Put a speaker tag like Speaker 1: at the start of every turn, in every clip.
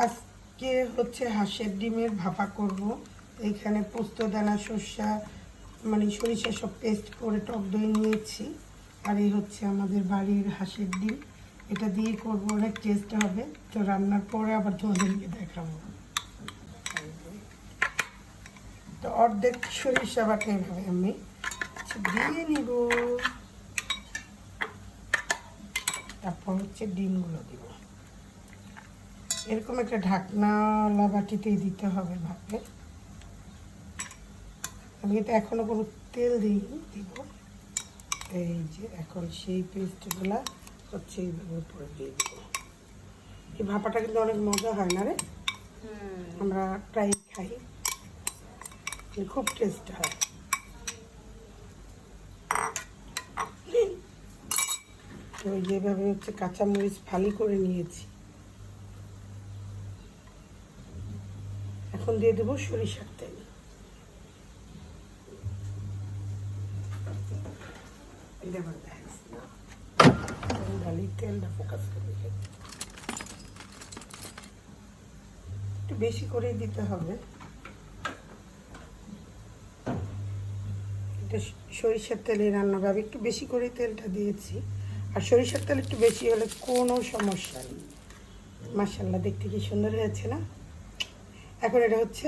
Speaker 1: আজকে হচ্ছে হাঁসের ডিমের ভাপা করব। এখানে পোস্তদানা, সর্ষা, মানে সরিষা সব পেস্ট করে টক দই নিয়েছি। আর এই হচ্ছে আমাদের বাড়ির হাঁসের ডিম। এটা দিয়ে করব, অনেক টেস্ট হবে। তো রান্নার পরে আবার তোমাদেরকে দেখাবো। তো অর্ধেক সরিষা বাটা এভাবে আমি দিয়ে নিব। তারপর হচ্ছে ডিমগুলো দিব। এরকম একটা ঢাকনাওয়ালা বাটিতেই দিতে হবে ভাপে। আমি কিন্তু এখনো কোনো তেল দিইনি, দিব। এই যে এখন সেই পেস্টগুলা হচ্ছে এইভাবে উপরে দিয়ে দিব। এই ভাপাটা কিন্তু অনেক মজা হয় না রে? আমরা প্রায় খাই, খুব টেস্ট হয়। তো যেভাবে হচ্ছে কাঁচামরিচ ফালি করে নিয়েছি, এখন দিয়ে দেবো সরিষার তেল। তেলটা ফোকাস করে একটু বেশি করেই দিতে হবে। এটা সরিষার তেলে রান্না হবে, একটু বেশি করে তেলটা দিয়েছি। আর সরিষার তেল একটু বেশি হলে কোনো সমস্যা নেই। মাশাআল্লাহ, দেখতে কি সুন্দর হয়েছে না? এখন এটা হচ্ছে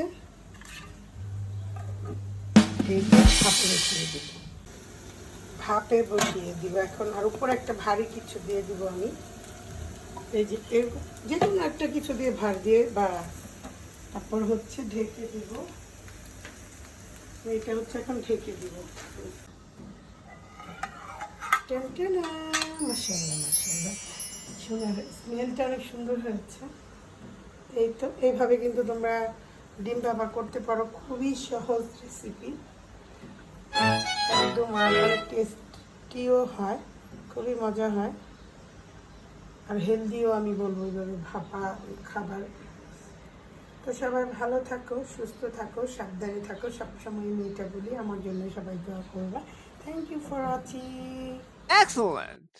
Speaker 1: ভাপে বসিয়ে দিব। ভাপে বসিয়ে দিব এখন। আর উপরে একটা ভারী কিছু দিয়ে দিব আমি। এই যে যে কোনো একটা কিছু দিয়ে ভার দিয়ে, বা তারপর হচ্ছে ঢেকে দিব। এটা হচ্ছে এখন ঢেকে দিব। মাশাআল্লাহ মাশাআল্লাহ, সুন্দর স্মেলটা অনেক সুন্দর হয়েছে। এই তো এইভাবে কিন্তু তোমরা ডিম ভাপা করতে পারো, খুবই সহজ রেসিপি, একদম অনেক টেস্টিও হয়, খুবই মজা হয়। আর হেলদিও আমি বলবো এইভাবে ভাপা খাবার। তো সবাই ভালো থাকো, সুস্থ থাকো, সাবধানে থাকো। সবসময় মেয়েটা বলি, আমার জন্য সবাই দোয়া করবা। Thank you for watching.
Speaker 2: Excellent.